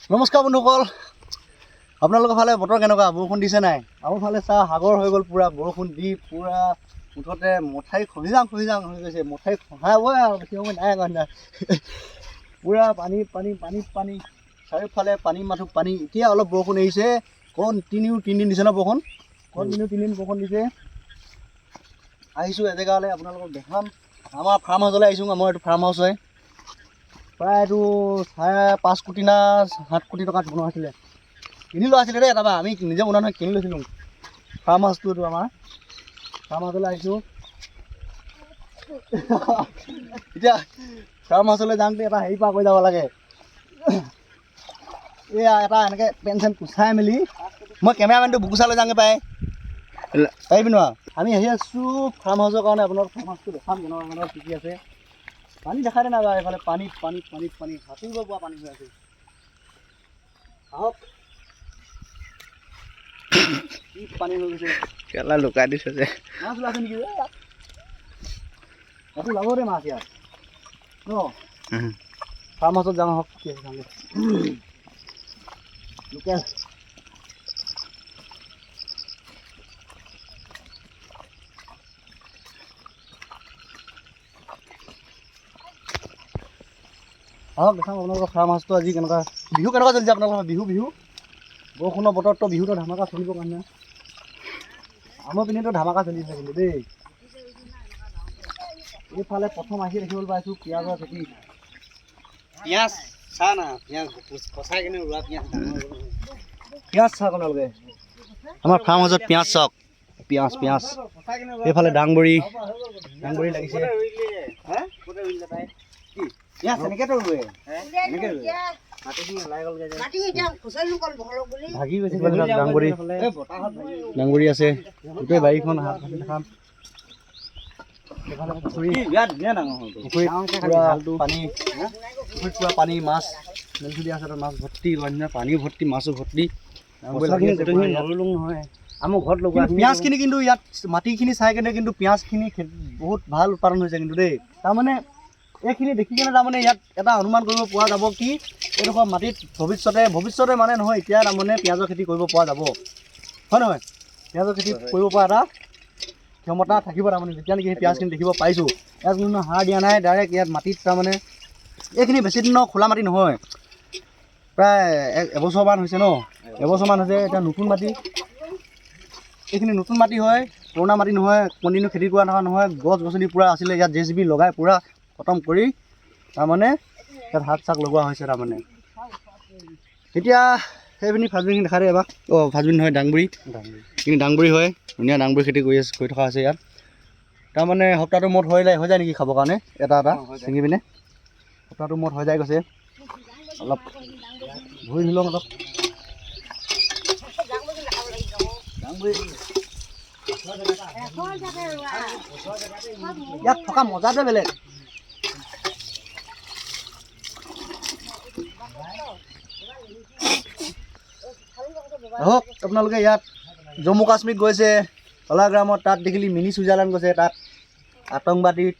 নমস্কাৰ বন্ধুসকল, আপোনালোকৰ ফালে বতৰ কেনেকুৱা? বৰষুণ দিছে নাই? আমাৰ ফালে চাহ সাগৰ হৈ গ'ল, পূৰা বৰষুণ দি পূৰা মুঠতে মথাৰি খহি যাওঁ হৈ গৈছে। মথাৰি খহাবই আৰু বেছি সময় নাই কাৰণে পূৰা পানী চাৰিওফালে পানী মাথো পানী। এতিয়া অলপ বৰষুণ এৰিছে, কণ্টিনিউ 3 দিন দিছে ন বৰষুণ, কণ্টিনিউ 3 দিন বৰষুণ দিছে। আহিছোঁ এজেগালৈ আপোনালোকক দেখাম, আমাৰ ফাৰ্ম হাউচলৈ আহিছোঁ। আমাৰ এইটো ফাৰ্ম হাউচ হয়, প্ৰায় এইটো 5.5 কোটি না 7 কোটি টকাত বনোৱা হৈছিলে। কিনি লোৱা আছিলে দেই, তাৰপৰা আমি নিজে বনোৱা নহয়, কিনি লৈছিলোঁ। ফাৰ্ম হাউচটো এইটো আমাৰ ফাৰ্ম হাউচলৈ আহিছোঁ। এতিয়া ফাৰ্ম হাউচলৈ যাওঁতে এটা হেৰি পাৰ কৰি যাব লাগে, এয়া এটা এনেকৈ পেন চেন কুচাই মেলি। মই কেমেৰামেনটো বুকুচালৈ যাওঁগৈ পাৰিবি নোৱাৰ। আমি আহি আছোঁ ফাৰ্ম হাউচৰ কাৰণে। আপোনালোক ফাৰ্ম হাউচটো দেখাম কেনেকুৱা কি কি আছে। পানী দেখাই দে নাযায়, এইফালে পানী সাঁতুৰিব পৰা পানী হৈ আছে। আহক, কি পানী হৈ গৈছে, কেলা লুকাই দিছে যে। মাছ ওলাইছে নেকি? ইয়াত ওলাব দেই মাছ ইয়াত ন। ফাৰ্ম হাউচত যাওঁ, আহক কি আছে চাওঁগৈ। লোকেল আহক দেখাম আপোনালোকৰ ফাৰ্ম হাউচটো। আজি কেনেকুৱা বিহু কেনেকুৱা চলিছে আপোনালোকৰ? বিহু বৰষুণৰ বতৰতো বিহুতো ধামাকা চলিবৰ কাৰণে আমাৰ পিনেতো ধামাকা চলি আছে কিন্তু দেই। এইফালে প্ৰথম আহি দেখিবলৈ পাইছোঁ পিঁয়াজৰ খেতি। পিঁয়াজ চাহ না, পিঁয়াজ কচাই কিনে ৰোৱা পিঁয়াজ চাওক আপোনালোকে। আমাৰ ফাৰ্ম হাউচত পিঁয়াজ চাওক, পিঁয়াজ এইফালে দাংবড়ি লাগিছে। পিঁয়াজ এনেকেতো ৰোৱে, ভাগি গৈছে দাংবড়ি আছে গোটেই বাৰীখন। খাম পুখুৰীত পুৰা পানী, মাছ মেলি চলি আছে, মাছ ভৰ্তি, পানী ভৰ্তি, মাছো ভৰ্তি। নহয় আমাৰ ঘৰত লগোৱা পিঁয়াজখিনি কিন্তু ইয়াত মাটিখিনি চাই কেনে কিন্তু পিঁয়াজখিনি বহুত ভাল উৎপাদন হৈছে কিন্তু দেই। তাৰমানে এইখিনি দেখি কেনে তাৰমানে ইয়াত এটা অনুমান কৰিব পৰা যাব কি এইডোখৰ মাটিত ভৱিষ্যতে মানে নহয়, এতিয়া তাৰমানে পিঁয়াজৰ খেতি কৰিব পৰা যাব, হয় নহয়? পিঁয়াজৰ খেতি কৰিব পৰা এটা ক্ষমতা থাকিব তাৰমানে যেতিয়া নেকি সেই পিঁয়াজখিনি দেখিব পাইছোঁ। ইয়াত কোনো সাৰ দিয়া নাই, ডাইৰেক্ট ইয়াত মাটিত তাৰমানে এইখিনি বেছি দিনৰ খোলা মাটি নহয়, প্ৰায় এবছৰমান হৈছে ন, এবছৰমান হৈছে। এতিয়া নতুন মাটি, এইখিনি নতুন মাটি হয়, পুৰণা মাটি নহয়, কণ্টিনিউ খেতি কৰা নহয়। গছ গছনি পূৰা আছিলে ইয়াত, JCB লগাই পূৰা খতম কৰি তাৰমানে ইয়াত হাত চাক লগোৱা হৈছে তাৰমানে। এতিয়া সেইখিনি ফাজবিনখিনি দেখা দিয়ে এবাৰ। ফাজবিন নহয়, দাংবড়ি হয়, ধুনীয়া দাংবড়ি খেতি কৰি থকা হৈছে ইয়াত। তাৰমানে সপ্তাহটো মূৰত হৈ যায় নেকি খাবৰ কাৰণে, এটা ছিঙি পিনে সপ্তাহটো মূৰত হৈ যায় গৈছে। অলপ ধুই ধৰি লওঁ অলপ। ইয়াত থকা মজাটোৱে বেলেগ। আহক আপোনালোকে ইয়াত জম্মু কাশ্মীৰ গৈছে, কলাগ্ৰামত, তাত দেখিলি মিনি ছুইজাৰলেণ্ড গৈছে, তাত আতংকবাদীত